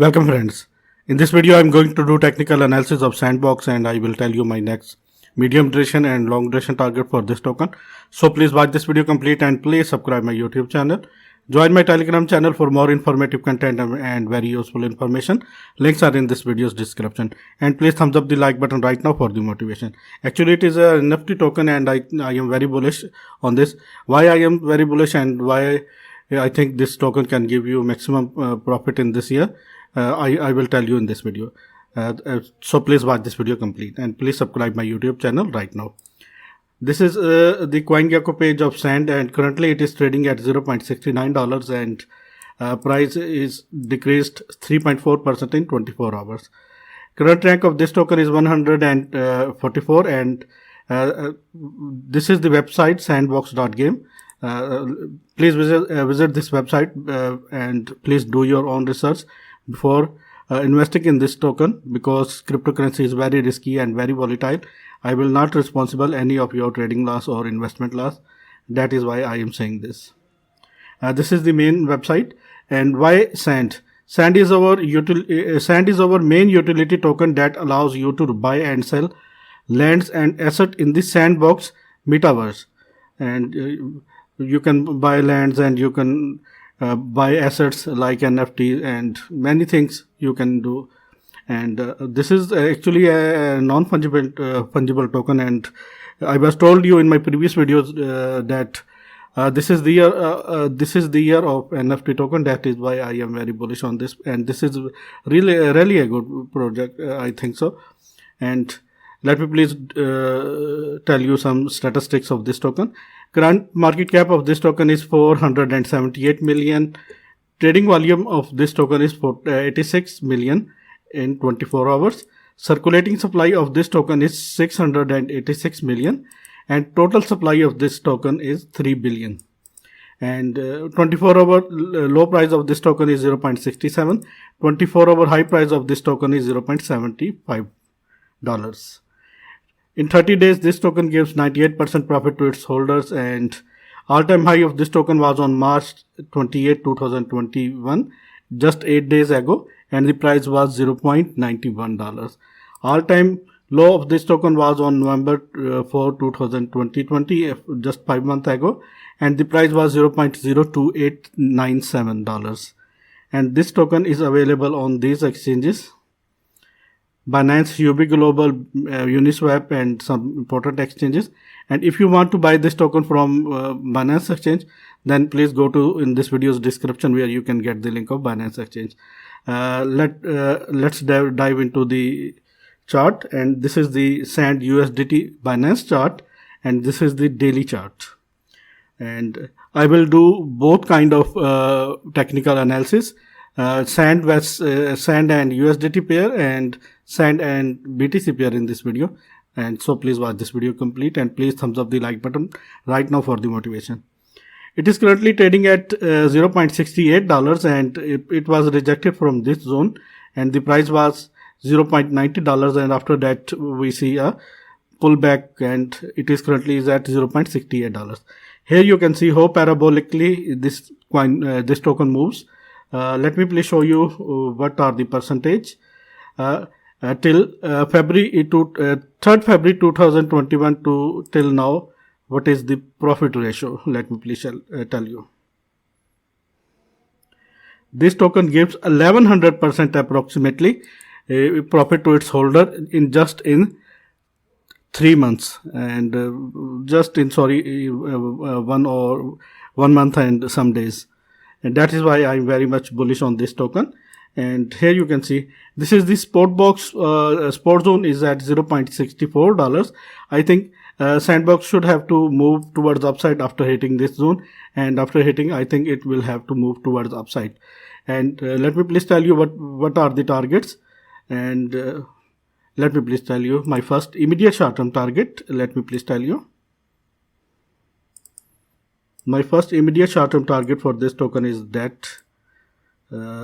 Welcome friends. In this video I am going to do technical analysis of Sandbox and I will tell you my next medium duration and long duration target for this token. So please watch this video complete and please subscribe my YouTube channel. Join my Telegram channel for more informative content and very useful information. Links are in this video's description. And please thumbs up the like button right now for the motivation. Actually it is a NFT token and I am very bullish on this. Why I am very bullish and why I think this token can give you maximum profit in this year. I will tell you in this video. So please watch this video complete and please subscribe my YouTube channel right now. This is the CoinGecko page of Sand and currently it is trading at $0.69 and price is decreased 3.4% in 24 hours. Current rank of this token is 144 and this is the website sandbox.game. Please visit this website and please do your own research before investing in this token because cryptocurrency is very risky and very volatile. I will not responsible any of your trading loss or investment loss. That is why I am saying this. This is the main website. And why Sand? Sand is our main utility token that allows you to buy and sell lands and assets in the Sandbox metaverse. And you can buy lands and you can buy assets like NFT and many things you can do. And this is actually a non-fungible fungible token. And I was told you in my previous videos that this is the year of NFT token. That is why I am very bullish on this. And this is really a good project. I think so. And let me please tell you some statistics of this token. Current market cap of this token is 478 million. Trading volume of this token is 86 million in 24 hours. Circulating supply of this token is 686 million. And total supply of this token is 3 billion. And 24-hour low price of this token is 0.67. 24-hour high price of this token is $0.75. In 30 days, this token gives 98% profit to its holders and all-time high of this token was on March 28, 2021, just 8 days ago, and the price was $0.91. All-time low of this token was on November 4, 2020, just 5 months ago, and the price was $0.02897. And this token is available on these exchanges: Binance, UB Global, Uniswap and some important exchanges. And if you want to buy this token from Binance Exchange, then please go to in this video's description where you can get the link of Binance Exchange. Let's dive into the chart, and this is the Sand USDT Binance chart and this is the daily chart. And I will do both kind of technical analysis. Sand and USDT pair and Sand and BTC pair in this video. And so please watch this video complete and please thumbs up the like button right now for the motivation. It is currently trading at $0.68 and it was rejected from this zone and the price was $0.90 and after that we see a pullback and it is currently is at $0.68. Here you can see how parabolically this token moves. Let me please show you what are the percentage till 3rd February 2021 to till now. What is the profit ratio? Let me please tell you. This token gives 1100% approximately profit to its holder in 3 months and one month and some days. And that is why I'm very much bullish on this token. And here you can see this is the spot zone is at $0.64. I think Sandbox should have to move towards upside after hitting this zone, and after hitting I think it will have to move towards upside. And let me please tell you what are the targets. And let me please tell you my first immediate short-term target. Let me please tell you. My first immediate short-term target for this token is that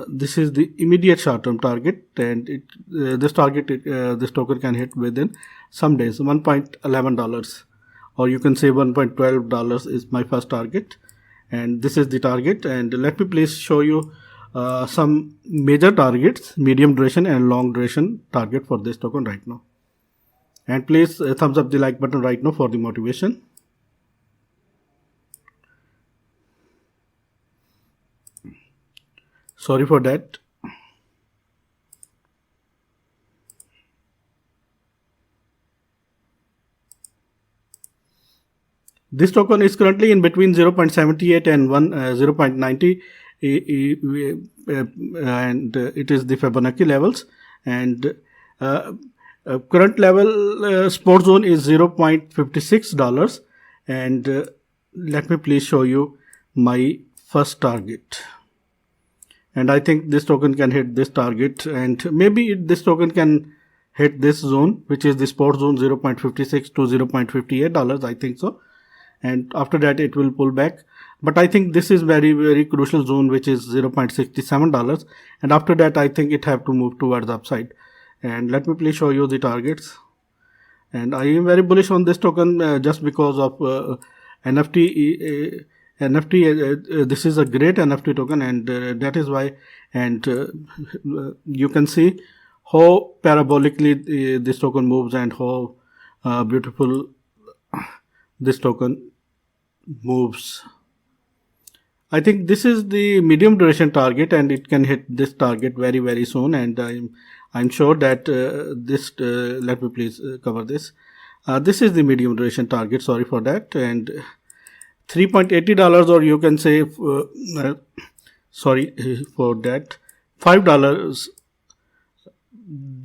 this is the immediate short-term target, and this token can hit within some days. $1.11 or you can say $1.12 is my first target, and this is the target. And let me please show you some major targets, medium duration and long duration target for this token right now. And please thumbs up the like button right now for the motivation. Sorry for that. This token is currently in between 0.78 and 0.90, and it is the Fibonacci levels. And current level support zone is $0.56. And let me please show you my first target. And I think this token can hit this target, and maybe this token can hit this zone, which is the support zone, $0.56 to $0.58. I think so. And after that it will pull back, but I think this is very crucial zone, which is $0.67. And after that I think it have to move towards upside. And let me please show you the targets. And I am very bullish on this token just because of NFT. This is a great NFT token, and that is why. And you can see how parabolically this token moves, and how beautiful this token moves. I think this is the medium duration target, and it can hit this target very soon. And I'm sure that let me please cover this. This is the medium duration target. Sorry for that. And $3.80, or you can say sorry for that, $5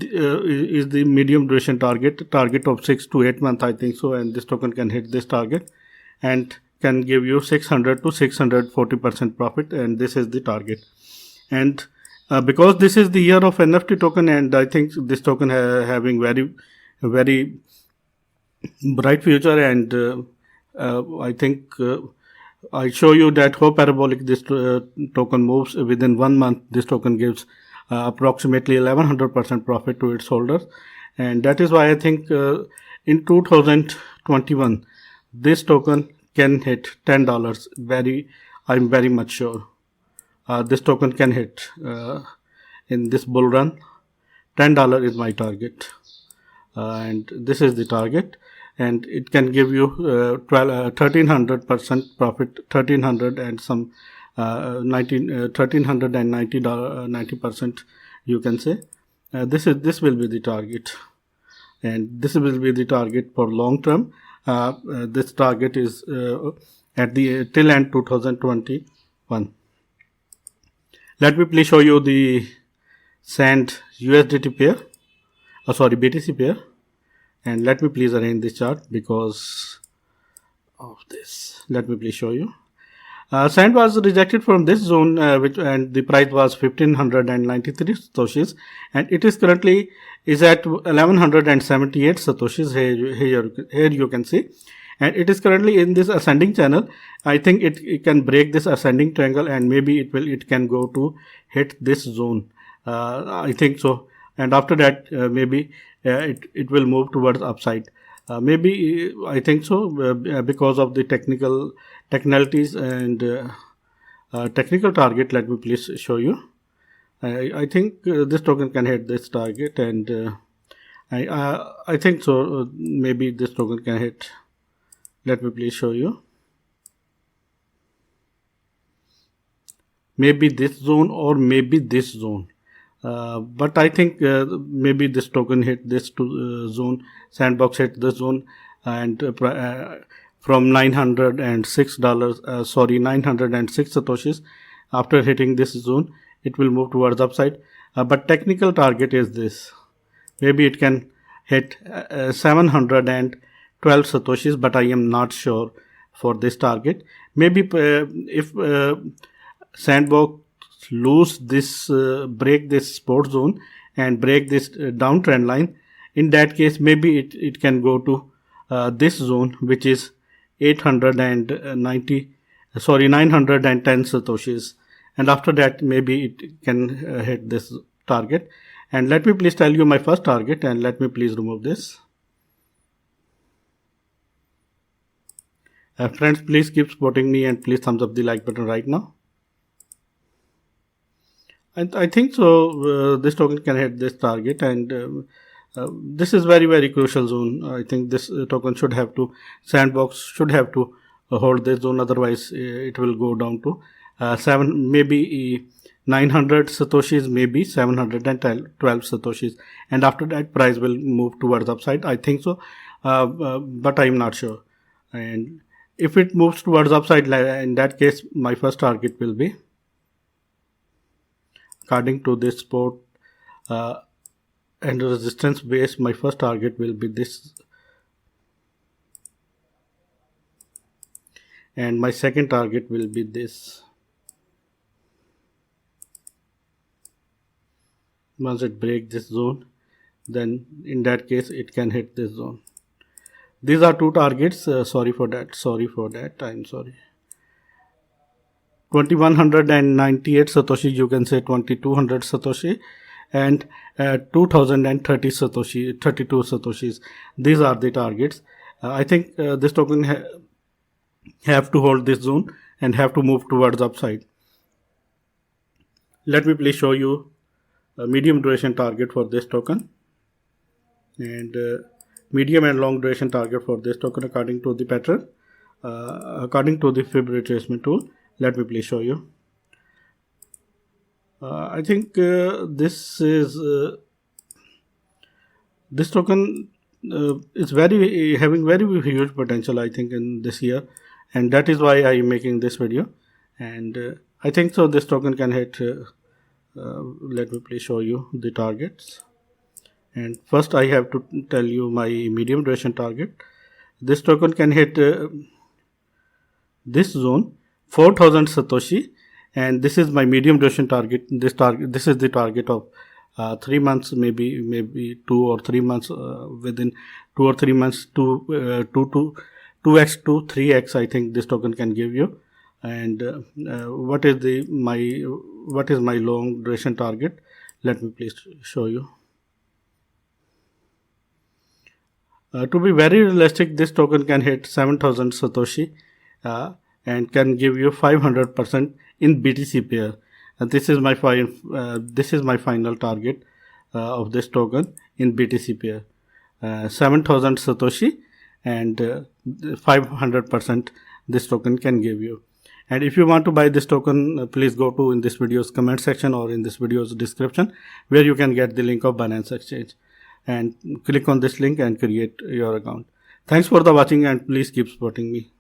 is the medium duration target of 6 to 8 months, I think so. And this token can hit this target and can give you 600 to 640% profit, and this is the target. And because this is the year of NFT token, and I think this token having very bright future. And I think I show you that how parabolic this token moves. Within 1 month, this token gives approximately 1100% profit to its holders. And that is why I think in 2021 this token can hit $10. I'm very much sure this token can hit in this bull run. $10 is my target, and this is the target. And it can give you 1300% profit, 1300 and some 90% you can say. This will be the target, and this will be the target for long term. This target is at the till end 2021. Let me please show you the SAND USDT pair, BTC pair. And let me please arrange this chart because of this. Let me please show you. SAND was rejected from this zone, and the price was 1593 satoshis, and it is currently at 1178 satoshis. Here you can see, and it is currently in this ascending channel. I think it can break this ascending triangle, and maybe it can go to hit this zone. I think so. And after that maybe it will move towards upside. Maybe I think so because of the technicalities and technical target. Let me please show you. I think this token can hit this target, and I think so. Maybe this token can hit. Let me please show you. Maybe this zone or maybe this zone. But I think maybe this token hit this zone. Sandbox hit this zone, and from $906, 906 satoshis. After hitting this zone, it will move towards upside. But technical target is this. Maybe it can hit 712 satoshis, but I am not sure for this target. Maybe if Sandbox lose this, break this support zone and break this downtrend line, in that case maybe it can go to this zone, which is 910 satoshis, and after that maybe it can hit this target. And let me please tell you my first target, and let me please remove this. Friends, please keep supporting me, and please thumbs up the like button right now. And I think so. This token can hit this target, and this is very crucial zone. I think this token should have to Sandbox should have to hold this zone. Otherwise, it will go down to 900 satoshis, maybe 712 satoshis, and after that, price will move towards upside. I think so, but I'm not sure. And if it moves towards upside, in that case, my first target will be, according to this support and resistance base, my first target will be this, and my second target will be this. Once it breaks this zone, then in that case it can hit this zone. These are two targets. Sorry for that. I'm sorry. 2198 satoshi, you can say 2200 satoshi, and 2030 satoshi, 32 satoshis. These are the targets. I think this token have to hold this zone and have to move towards upside. Let me please show you a medium duration target for this token, and medium and long duration target for this token according to the pattern, according to the fib retracement tool. Let me please show you. I think this token is having very huge potential, I think, in this year, and that is why I am making this video. And I think so this token can hit. Let me please show you the targets. And first I have to tell you my medium duration target. This token can hit this zone, 4000 satoshi, and this is my medium duration target. This is the target of 3 months, maybe 2 or 3 months. Within 2 or 3 months, 2x to 3x, I think this token can give you. And what is my long duration target? Let me please show you. To be very realistic, this token can hit 7000 satoshi and can give you 500% in BTC pair. And this is my final target of this token in BTC pair. 7000 satoshi and 500% this token can give you. And if you want to buy this token, please go to in this video's comment section or in this video's description, where you can get the link of Binance Exchange, and click on this link and create your account. Thanks for the watching, and please keep supporting me.